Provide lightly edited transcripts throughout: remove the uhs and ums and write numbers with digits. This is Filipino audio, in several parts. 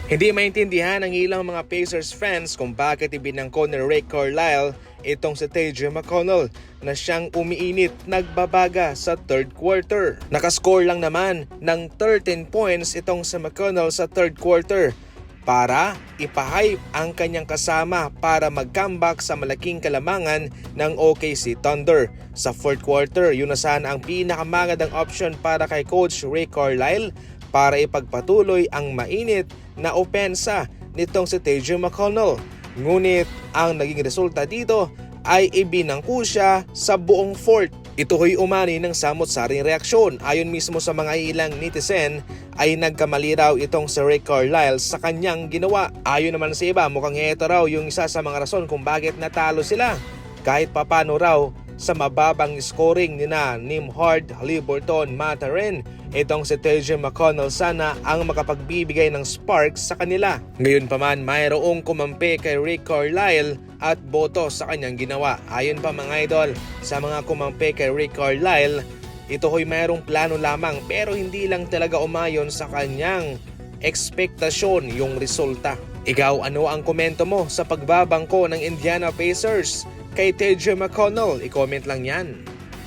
Hindi maintindihan ng ilang mga Pacers fans kung bakit ibinangko ni Rick Carlisle itong si TJ McConnell na siyang umiinit nagbabaga sa third quarter. Nakascore lang naman ng 13 points itong si McConnell sa third quarter para ipahype ang kanyang kasama para mag-comeback sa malaking kalamangan ng OKC Thunder. Sa fourth quarter, yun na sana ang pinakamagandang option para kay Coach Rick Carlisle para ipagpatuloy ang mainit na opensa nitong si TJ McConnell. Ngunit ang naging resulta dito ay ibinangko siya sa buong fourth. Ito ho'y umani ng samot-saring reaksyon. Ayon mismo sa mga ilang netizen ay nagkamali raw itong si Rick Carlisle sa kanyang ginawa. Ayon naman sa iba, mukhang ito raw yung isa sa mga rason kung bakit natalo sila. Kahit papano raw sa mababang scoring nina Nembhard, Haliburton, Mathurin, itong si TJ McConnell sana ang makapagbibigay ng spark sa kanila. Ngayon pa man, mayroong kumampi kay Rick Carlisle at boto sa kanyang ginawa. Ayon pa mga idol, sa mga kumampi kay Rick Carlisle, ito ho'y mayroong plano lamang pero hindi lang talaga umayon sa kanyang ekspektasyon yung resulta. Ikaw, ano ang komento mo sa pagbabangko ng Indiana Pacers kay TJ McConnell? I-comment lang yan.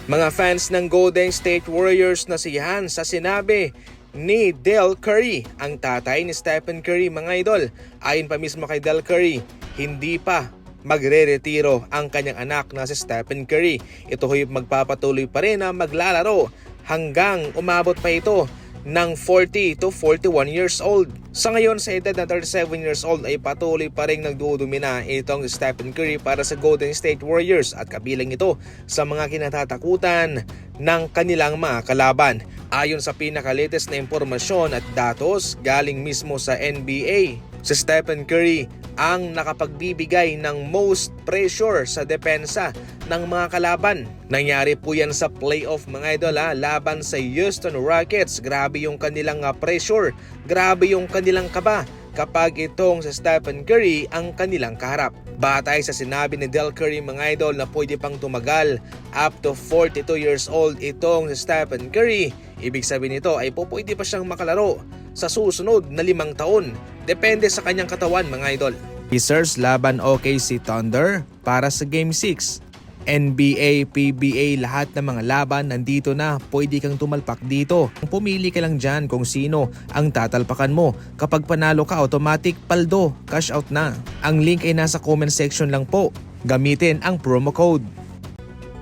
Mga fans ng Golden State Warriors nasiyahan sa sinabi ni Del Curry, ang tatay ni Stephen Curry mga idol. Ayon pa mismo kay Del Curry, hindi pa magre-retiro ang kanyang anak na si Stephen Curry. Ito ho'y magpapatuloy pa rin na maglalaro hanggang umabot pa ito ng 40 to 41 years old. Sa ngayon, sa edad na 37 years old ay patuloy pa rin nagdudumina itong Stephen Curry para sa Golden State Warriors at kabilang ito sa mga kinatatakutan ng kanilang mga kalaban. Ayon sa pinaka-latest na impormasyon at datos galing mismo sa NBA, si Stephen Curry ang nakapagbibigay ng most pressure sa depensa ng mga kalaban. Nangyari po yan sa playoff mga idol laban sa Houston Rockets. Grabe yung kanilang pressure, grabe yung kanilang kaba kapag itong sa Stephen Curry ang kanilang kaharap. Batay sa sinabi ni Del Curry mga idol na pwede pang tumagal up to 42 years old itong si Stephen Curry. Ibig sabihin nito ay pwede pa siyang makalaro sa susunod na 5 taon. Depende sa kanyang katawan mga idol. Pacers laban OKC Thunder para sa Game 6. NBA, PBA, lahat ng mga laban nandito na, pwede kang tumalpak dito. Pumili ka lang dyan kung sino ang tatalpakan mo. Kapag panalo ka, automatic paldo, cash out na. Ang link ay nasa comment section lang po. Gamitin ang promo code.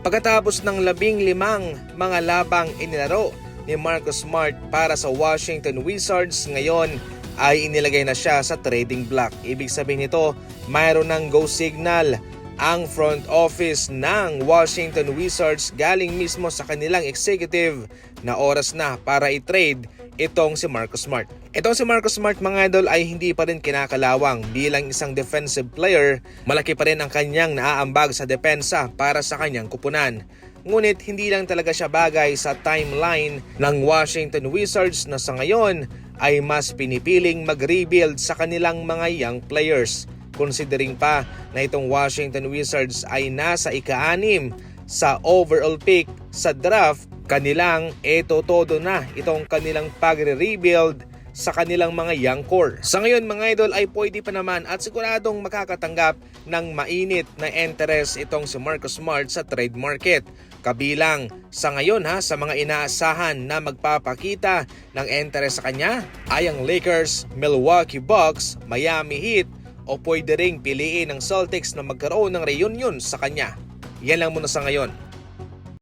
Pagkatapos ng 15 mga labang inilaro ni Marcus Smart para sa Washington Wizards, ngayon ay inilagay na siya sa trading block. Ibig sabihin nito, mayroon ng go signal ang front office ng Washington Wizards galing mismo sa kanilang executive na oras na para i-trade itong si Marcus Smart. Itong si Marcus Smart mga idol ay hindi pa rin kinakalawang bilang isang defensive player. Malaki pa rin ang kanyang naaambag sa depensa para sa kanyang kupunan. Ngunit hindi lang talaga siya bagay sa timeline ng Washington Wizards na sa ngayon ay mas pinipiling mag-rebuild sa kanilang mga young players. Considering pa na itong Washington Wizards ay nasa ika-6 sa overall pick sa draft, kanilang todo na itong kanilang pagre-rebuild sa kanilang mga young core. Sa ngayon mga idol ay pwede pa naman at siguradong makakatanggap ng mainit na interest itong si Marcus Smart sa trade market. Kabilang sa ngayon sa mga inaasahan na magpapakita ng interest sa kanya ay ang Lakers, Milwaukee Bucks, Miami Heat o pwede ring piliin ng Celtics na magkaroon ng reunion sa kanya. Yan lang muna sa ngayon.